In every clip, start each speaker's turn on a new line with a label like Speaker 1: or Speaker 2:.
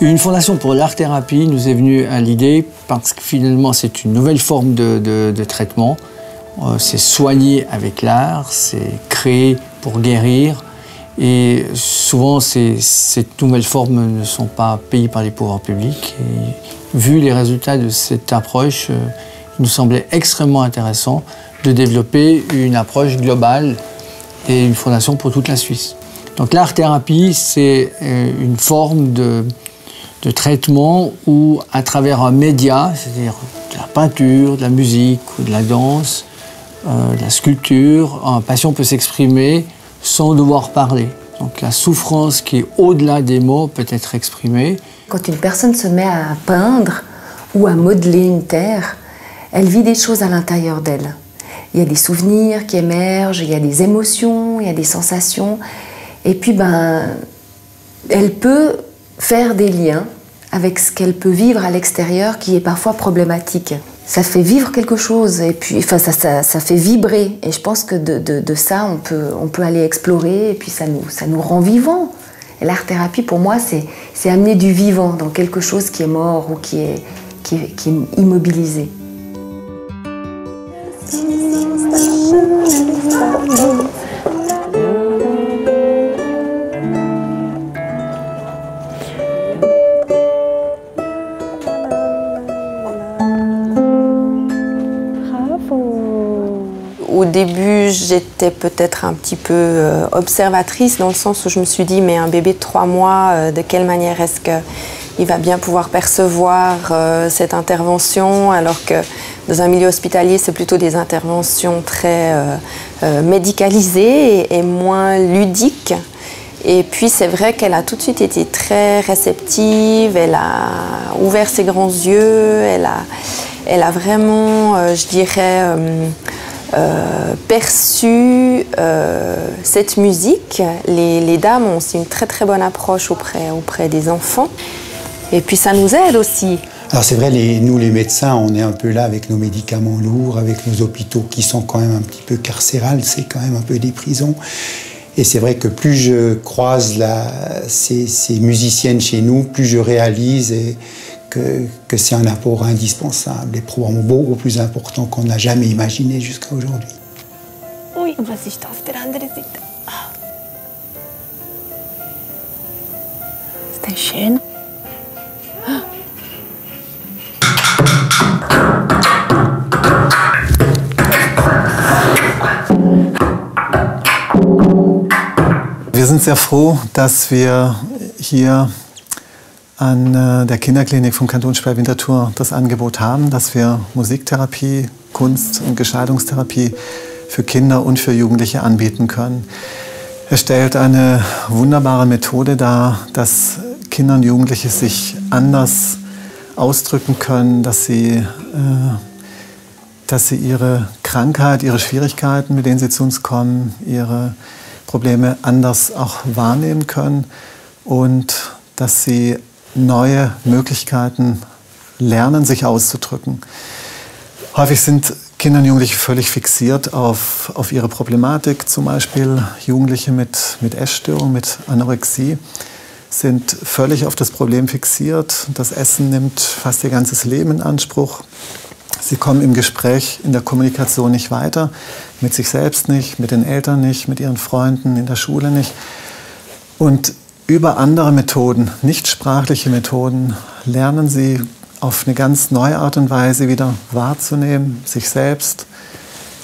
Speaker 1: Une fondation pour l'art-thérapie nous est venue à l'idée parce que finalement c'est une nouvelle forme de traitement. C'est soigner avec l'art, c'est créer pour guérir. Et souvent, ces nouvelles formes ne sont pas payées par les pouvoirs publics. Et vu les résultats de cette approche, il nous semblait extrêmement intéressant de développer une approche globale et une fondation pour toute la Suisse. Donc l'art-thérapie, c'est une forme de traitement où, à travers un média, c'est-à-dire de la peinture, de la musique ou de la danse, de la sculpture, un patient peut s'exprimer sans devoir parler. Donc la souffrance qui est au-delà des mots peut être exprimée.
Speaker 2: Quand une personne se met à peindre ou à modeler une terre, elle vit des choses à l'intérieur d'elle. Il y a des souvenirs qui émergent, il y a des émotions, il y a des sensations. Et puis, elle peut faire des liens avec ce qu'elle peut vivre à l'extérieur qui est parfois problématique. Ça fait vivre quelque chose et puis ça fait vibrer. Et je pense que de ça, on peut aller explorer et puis ça nous rend vivants. Et l'art-thérapie, pour moi, c'est amener du vivant dans quelque chose qui est mort ou qui est immobilisé.
Speaker 3: Au début, j'étais peut-être un petit peu observatrice dans le sens où je me suis dit, mais un bébé de 3 mois, de quelle manière est-ce qu'il va bien pouvoir percevoir cette intervention, alors que dans un milieu hospitalier, c'est plutôt des interventions très médicalisées et moins ludiques. Et puis c'est vrai qu'elle a tout de suite été très réceptive, elle a ouvert ses grands yeux, elle a vraiment, je dirais, perçu cette musique. Les dames ont aussi une très très bonne approche auprès des enfants. Et puis ça nous aide aussi.
Speaker 4: Alors c'est vrai, nous les médecins, on est un peu là avec nos médicaments lourds, avec nos hôpitaux qui sont quand même un petit peu carcérales, c'est quand même un peu des prisons. Et c'est vrai que plus je croise ces musiciennes chez nous, plus je réalise que c'est un apport indispensable et probablement beaucoup plus important qu'on n'a jamais imaginé jusqu'à aujourd'hui.
Speaker 5: Oui, was ist das auf der anderen Seite? Ist das schön?
Speaker 6: Wir sind sehr froh, dass wir hier an der Kinderklinik vom Kantonsspital Winterthur das Angebot haben, dass wir Musiktherapie, Kunst- und Gestaltungstherapie für Kinder und für Jugendliche anbieten können. Er stellt eine wunderbare Methode dar, dass Kinder und Jugendliche sich anders ausdrücken können, dass sie ihre Krankheit, ihre Schwierigkeiten, mit denen sie zu uns kommen, ihre Probleme anders auch wahrnehmen können und dass sie neue Möglichkeiten lernen, sich auszudrücken. Häufig sind Kinder und Jugendliche völlig fixiert auf ihre Problematik. Zum Beispiel Jugendliche mit Essstörung, mit Anorexie sind völlig auf das Problem fixiert. Das Essen nimmt fast ihr ganzes Leben in Anspruch. Sie kommen im Gespräch, in der Kommunikation nicht weiter, mit sich selbst nicht, mit den Eltern nicht, mit ihren Freunden, in der Schule nicht. Und über andere Methoden, nicht sprachliche Methoden, lernen sie auf eine ganz neue Art und Weise wieder wahrzunehmen, sich selbst,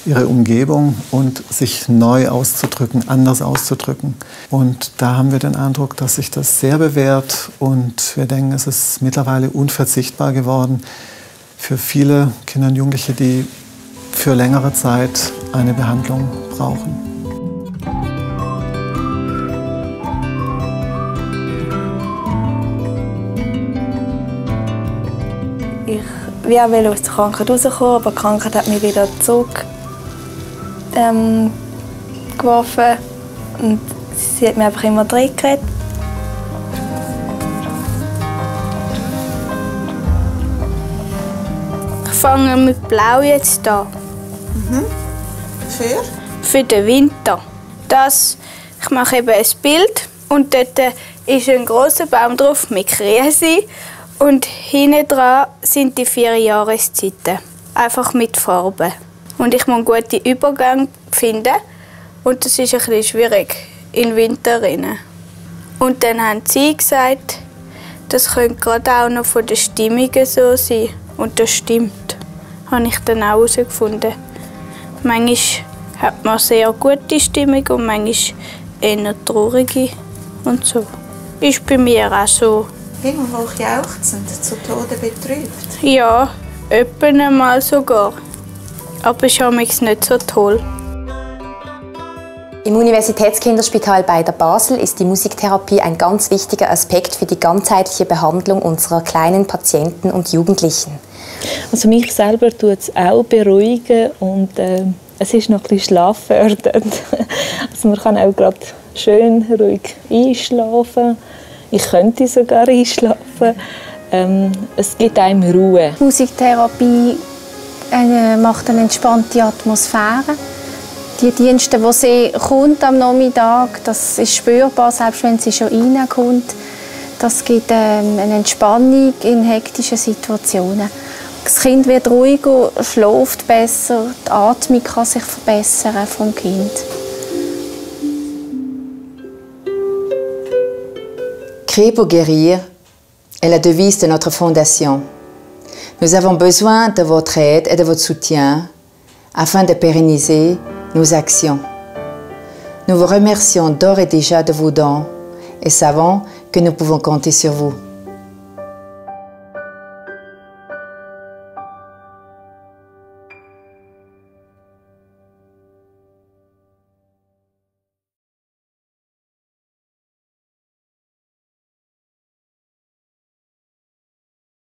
Speaker 6: ihre Umgebung und sich neu auszudrücken, anders auszudrücken. Und da haben wir den Eindruck, dass sich das sehr bewährt und wir denken, es ist mittlerweile unverzichtbar geworden für viele Kinder und Jugendliche, die für längere Zeit eine Behandlung brauchen.
Speaker 5: Ich wollte aus der Krankheit rauskommen, aber die Krankheit hat mich wieder zurück geworfen und sie hat mir einfach immer reingeredet. Ich fange mit Blau jetzt an.
Speaker 7: Für?
Speaker 5: Für den Winter. Ich mache eben ein Bild Und dort ist ein grosser Baum drauf mit Krise. Und hinten dran sind die 4 Jahreszeiten. Einfach mit Farben. Und ich muss gute Übergänge finden. Und das ist ein bisschen schwierig im Winter. Und dann haben sie gesagt, das könnte gerade auch noch von den Stimmungen so sein. Und das stimmt. Das habe ich dann auch herausgefunden. Manchmal hat man sehr gute Stimmung und manchmal eher traurige. Und so. Ist bei mir auch so.
Speaker 7: Himmelhoch jauchzend, zu Tode betrübt.
Speaker 5: Ja, etwa einmal sogar. Aber es ist nicht so toll.
Speaker 2: Im Universitätskinderspital bei der Basel ist die Musiktherapie ein ganz wichtiger Aspekt für die ganzheitliche Behandlung unserer kleinen Patienten und Jugendlichen.
Speaker 8: Also mich selber tut es auch beruhigen und es ist noch ein bisschen schlaffördernd. Also man kann auch gerade schön ruhig einschlafen. Ich könnte sogar einschlafen. Es gibt einem Ruhe.
Speaker 9: Musiktherapie macht eine entspannte Atmosphäre. Die Dienste, die sie kommt am Nachmittag, das ist spürbar, selbst wenn sie schon reinkommt. Das gibt eine Entspannung in hektischen Situationen. Das Kind wird ruhiger, schläft besser, die Atmung kann sich verbessern vom Kind.
Speaker 10: Créer pour guérir est la devise de notre fondation. Nous avons besoin de votre aide et de votre soutien afin de pérenniser nos actions. Nous vous remercions d'ores et déjà de vos dons et savons que nous pouvons compter sur vous.